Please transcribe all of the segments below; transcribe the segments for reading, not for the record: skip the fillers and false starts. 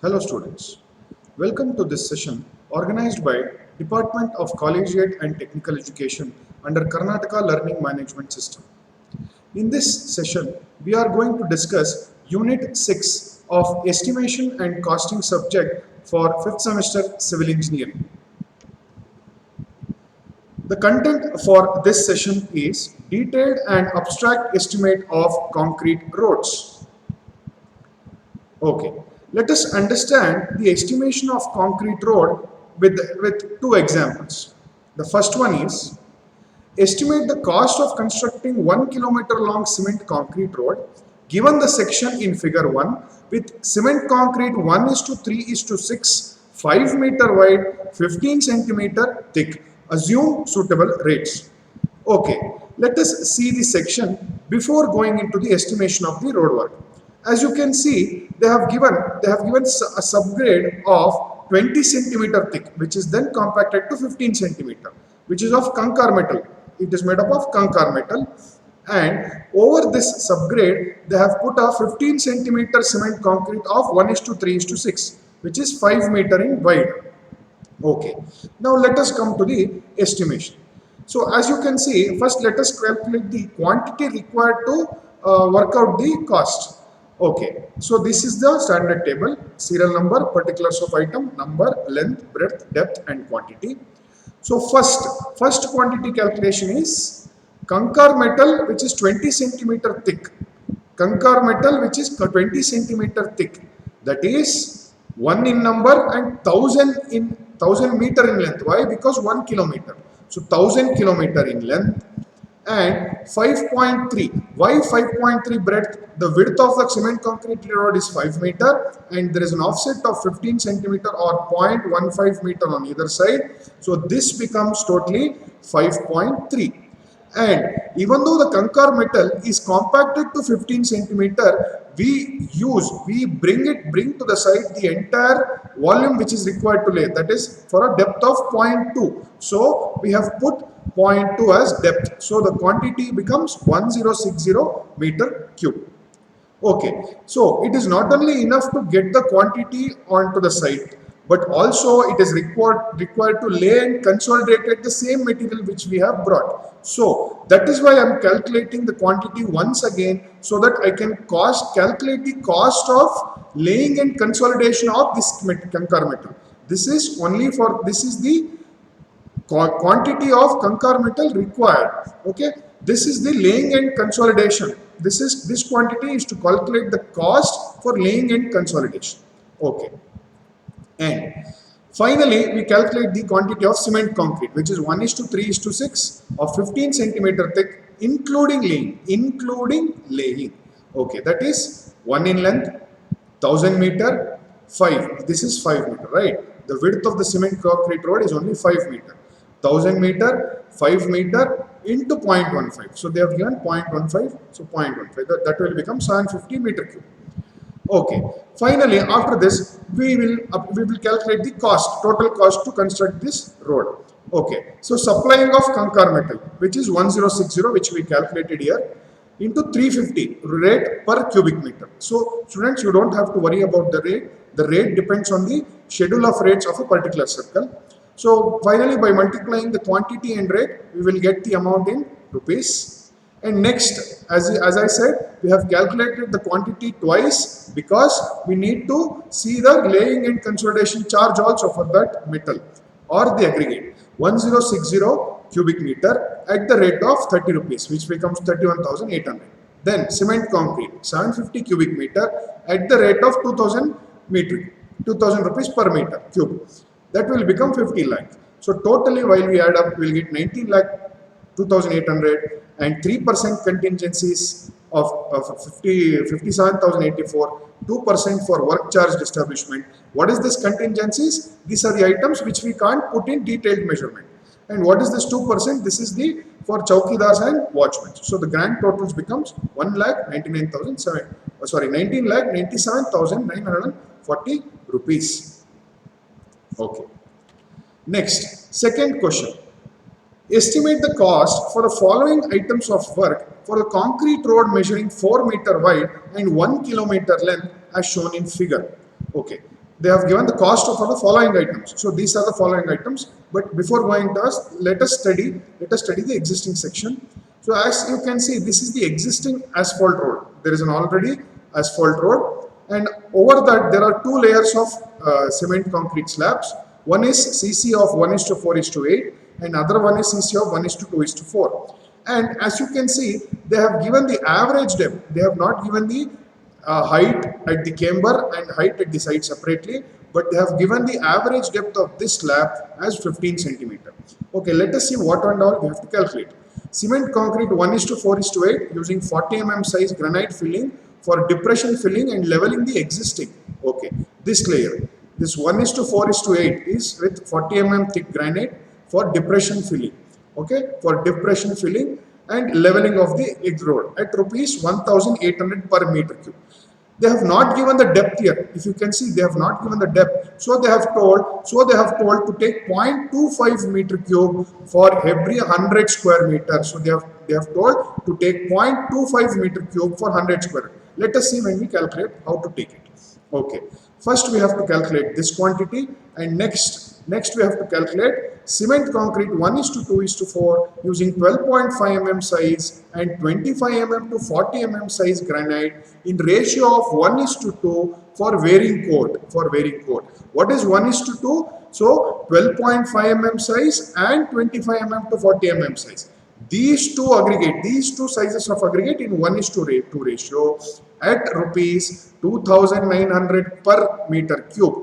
Hello students, welcome to this session organized by Department of Collegiate and Technical Education under Karnataka Learning Management System. In this session, we are going to discuss Unit 6 of Estimation and Costing subject for 5th semester Civil Engineering. The content for this session is detailed and abstract estimate of concrete roads. Okay, let us understand the estimation of concrete road with two examples. The first one is estimate the cost of constructing 1 kilometer long cement concrete road given the section in figure 1 with cement concrete 1:3:6, 5 meter wide, 15 centimeter thick. Assume suitable rates. Okay, let us see the section before going into the estimation of the road work. As you can see, they have given a subgrade of 20 centimeter thick, which is then compacted to 15 centimeter, which is of Kankar metal. It is made up of Kankar metal, and over this subgrade they have put a 15 centimeter cement concrete of 1:3:6, which is 5 meter in wide. Okay, now let us come to the estimation. So as you can see, first let us calculate the quantity required to work out the cost. Okay, so this is the standard table: serial number, particulars of item, number, length, breadth, depth and quantity. So first quantity calculation is Kankar metal, which is 20 centimeter thick. Kankar metal which is 20 centimeter thick, that is 1 in number and 1000 meter in length. Why? Because 1 kilometer. So 1000 kilometer in length and 5.3. Why 5.3 breadth? The width of the cement concrete road is 5 meter and there is an offset of 15 centimeter or 0.15 meter on either side. So this becomes totally 5.3. And even though the Kankar metal is compacted to 15 centimeter, we bring to the side the entire volume which is required to lay, that is for a depth of 0.2. So we have put 0.2 as depth. So the quantity becomes 1060 meter cube. Okay, so it is not only enough to get the quantity onto the site, but also it is required to lay and consolidate the same material which we have brought. So that is why I am calculating the quantity once again, so that I can calculate the cost of laying and consolidation of this Kankar metal. This is the quantity of Kankar metal required. Okay, this is the laying and consolidation. This quantity is to calculate the cost for laying and consolidation. Okay. And finally, we calculate the quantity of cement concrete, which is 1:3:6 of 15 centimeter thick, including laying. Okay, that is 1 in length, 1000 meter, 5. This is 5 meter, right? The width of the cement concrete road is only 5 meter. 1000 meter, 5 meter into 0.15. So they have given 0.15. So 0.15. That will become 750 meter cube. Okay. Finally, after this, we will calculate the total cost to construct this road. Okay. So supplying of Kankar metal, which is 1060, which we calculated here, into 350 rate per cubic meter. So students, you don't have to worry about the rate. The rate depends on the schedule of rates of a particular circle. So finally, by multiplying the quantity and rate, we will get the amount in rupees. And next, as I said, we have calculated the quantity twice because we need to see the laying and consolidation charge also for that metal or the aggregate. 1060 cubic meter at the rate of 30 rupees, which becomes 31,800. Then cement concrete 750 cubic meter at the rate of 2000 rupees per meter cube. That will become 50 lakh. So totally, while we add up, we will get 19 lakh 2,800 and 3% contingencies of 57,084, 2% for work charged establishment. What is this contingencies? These are the items which we can't put in detailed measurement. And what is this 2%? This is the for chowkidars and watchmen. So the grand totals becomes 19,97,940 rupees. Okay. Next, second question. Estimate the cost for the following items of work for a concrete road measuring 4 meter wide and 1 kilometer length as shown in figure. Okay. they have given the cost of the following items. So these are the following items. But before going to us, let us study the existing section. So as you can see, this is the existing asphalt road. There is an already asphalt road, and over that there are two layers of cement concrete slabs. One is CC of 1:4:8, and other one is CC of 1:2:4. And as you can see, they have given the average depth. They have not given the height at the camber and height at the side separately, but they have given the average depth of this slab as 15 centimeter. Okay, let us see what and all we have to calculate. Cement concrete 1:4:8 using 40 mm size granite filling for depression filling and leveling the existing. Okay, this layer, this 1:4:8 is with 40 mm thick granite for depression filling. Okay, for depression filling and leveling of the egg road at rupees 1,800 per meter cube. They have not given the depth here. If you can see, they have not given the depth. So they have told to take 0.25 meter cube for every 100 square meter. So they have told to take 0.25 meter cube for 100 square. Let us see when we calculate how to take it. Okay. First we have to calculate this quantity, and next we have to calculate cement concrete 1:2:4 using 12.5 mm size and 25 mm to 40 mm size granite in ratio of 1:2 for varying coat. What is 1:2? So 12.5 mm size and 25 mm to 40 mm size. These two sizes of aggregate in 1:2 ratio at rupees 2,900 per meter cube.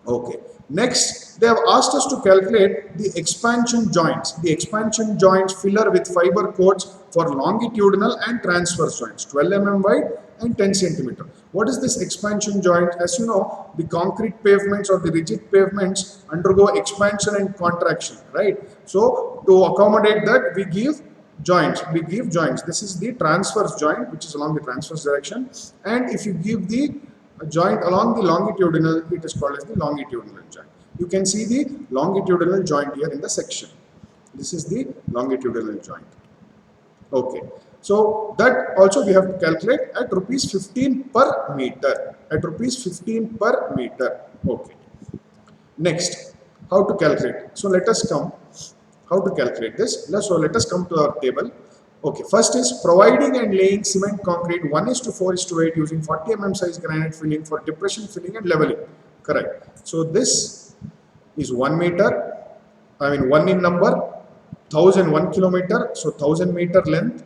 Okay. Next, they have asked us to calculate the expansion joints. The expansion joints filler with fiber coats for longitudinal and transverse joints, 12 mm wide and 10 centimeter. What is this expansion joint? As you know, the concrete pavements or the rigid pavements undergo expansion and contraction, right? So to accommodate that, we give joints. This is the transverse joint, which is along the transverse direction, and if you give the joint along the longitudinal, it is called as the longitudinal joint. You can see the longitudinal joint here in the section. This is the longitudinal joint. Okay, so that also we have to calculate at rupees 15 per meter. Okay. Next, how to calculate? So let us come. How to calculate this? So let us come to our table. Okay, first is providing and laying cement concrete 1:4:8 using 40 mm size granite filling for depression filling and leveling. Correct. So this is 1 meter. 1 in number, 1,001 kilometer. So 1,000 meter length.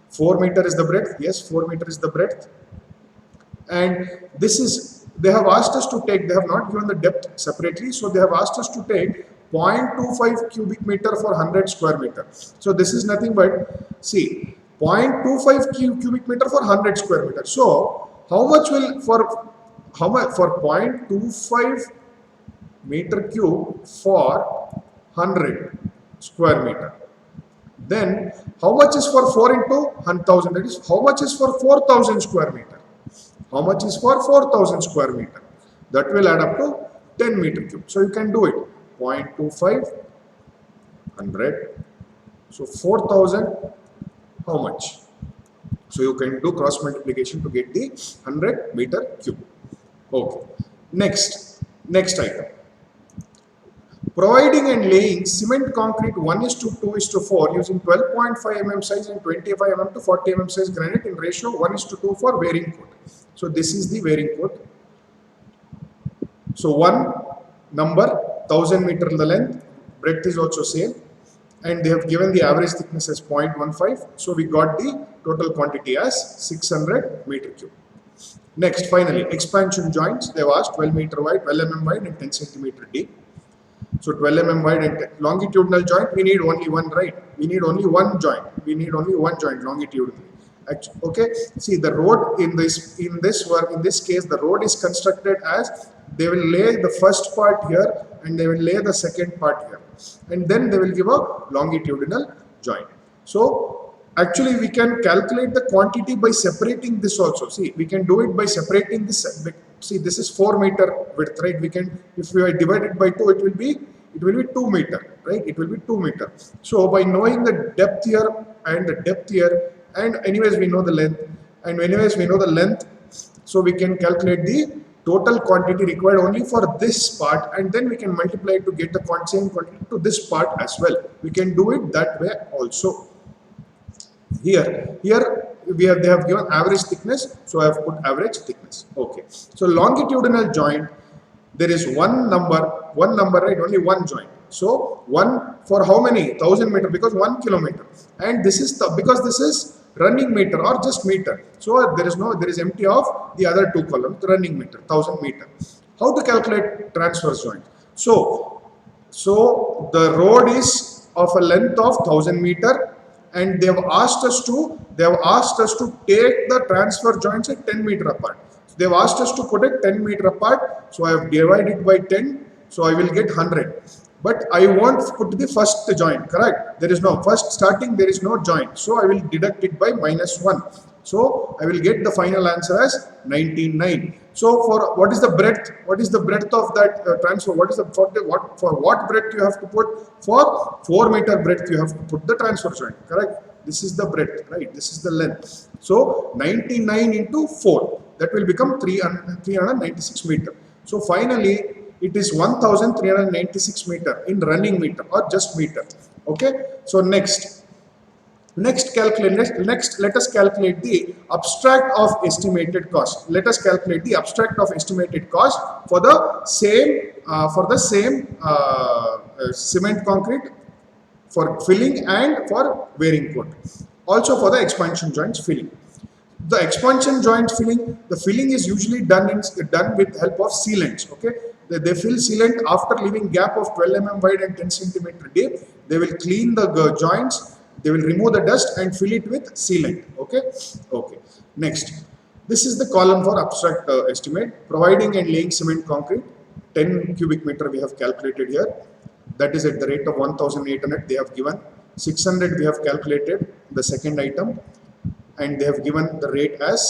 4 meter is the breadth. Yes, 4 meter is the breadth. And this is, they have asked us to take, they have not given the depth separately. So they have asked us to take 0.25 cubic meter for 100 square meter. So this is nothing but, see, 0.25 cubic meter for 100 square meter. So how much for 0.25 meter cube for 100 square meter? Then how much is for 4 into 1,000? That is, how much is for 4,000 square meter? How much is for 4,000 square meter? That will add up to 10 meter cube. So you can do it. 0.25, 100. So 4,000, how much? So you can do cross multiplication to get the 100 meter cube. Okay. Next item. Providing and laying cement concrete 1:2:4 using 12.5 mm size and 25 mm to 40 mm size granite in ratio 1:2 for varying coat. So this is the varying coat. So one number, 1,000 meter the length, breadth is also same, and they have given the average thickness as 0.15. So we got the total quantity as 600 meter cube. Next, finally, expansion joints. They have asked 12 meter wide, 12 mm wide and 10 centimeter deep. So 12 mm wide and longitudinal joint, we need only one, right? We need only one joint. Longitudinally. Okay. See, the road in this case, the road is constructed as they will lay the first part here and they will lay the second part here, and then they will give a longitudinal joint. So actually we can calculate the quantity by separating this also. See, we can do it by separating this. See, this is 4 meter width, right? We can, if we divide it by 2, it will be 2 meter, right? It will be 2 meter. So by knowing the depth here and the depth here, and anyways we know the length, so we can calculate the total quantity required only for this part, and then we can multiply it to get the same quantity to this part as well. We can do it that way also. Here they have given average thickness, so I have put average thickness. Okay. So longitudinal joint, there is one number, right? Only one joint. So one for how many? 1000 meter, because 1 kilometer. And this is because this is running meter or just meter. So there is empty of the other two columns, the running meter, 1000 meter. How to calculate transverse joint? So the road is of a length of 1000 meter, and they have asked us to take the transfer joints at 10 meter apart. So they have asked us to put it 10 meter apart. So I have divided by 10. So I will get 100. But I won't put the first joint, correct? There is no first starting, there is no joint. So I will deduct it by -1. So I will get the final answer as 99. So for what is the breadth? What is the breadth of that transfer? What is the for what breadth you have to put? For 4 meter breadth you have to put the transfer joint, correct? This is the breadth, right? This is the length. So 99 into 4, that will become 396 meter. So finally it is 1396 meter in running meter or just meter. Okay. So next let us calculate the abstract of estimated cost. Let us calculate the abstract of estimated cost for the same cement concrete, for filling and for wearing coat. Also for the expansion joints filling. The expansion joint filling, the filling is usually done with help of sealants. Okay, they fill sealant after leaving gap of 12 mm wide and 10 cm deep. They will clean the joints. They will remove the dust and fill it with sealant. Okay. Next, this is the column for abstract estimate. Providing and laying cement concrete, 10 cubic meter we have calculated here. That is at the rate of 1800 they have given. 600 we have calculated the second item, and they have given the rate as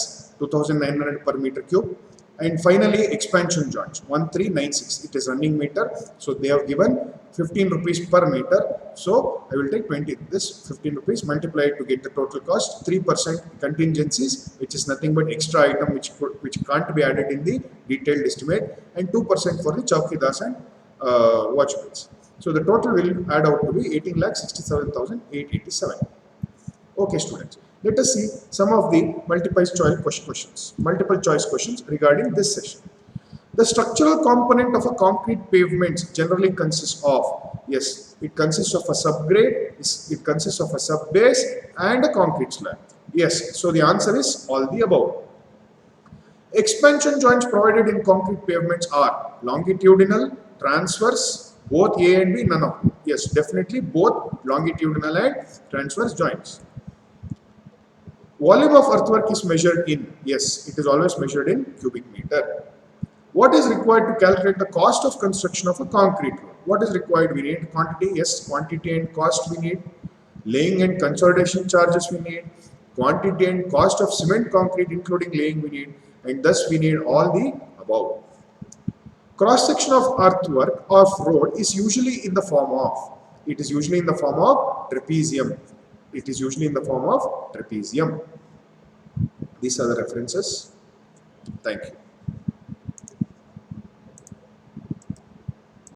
2900 per meter cube. And finally expansion joints 1396, it is running meter, so they have given 15 rupees per meter. So I will take 20, this 15 rupees, multiply it to get the total cost. 3% contingencies, which is nothing but extra item which can't be added in the detailed estimate, and 2% for the chowkidas and watchmates. So the total will add out to be 18,67,887. Okay students, let us see some of the multiple choice questions regarding this session. The structural component of a concrete pavement generally consists of, yes, it consists of a subgrade, it consists of a subbase and a concrete slab. Yes, so the answer is all the above. Expansion joints provided in concrete pavements are longitudinal, transverse, both A and B, none of them. Yes, definitely both longitudinal and transverse joints. Volume of earthwork is measured in, yes, it is always measured in cubic meter. What is required to calculate the cost of construction of a concrete road? What is required? We need quantity, yes, quantity and cost we need. Laying and consolidation charges we need. Quantity and cost of cement concrete including laying we need, and thus we need all the above. Cross section of earthwork of road is usually in the form of, it is usually in the form of trapezium. It is usually in the form of trapezium. These are the references. Thank you.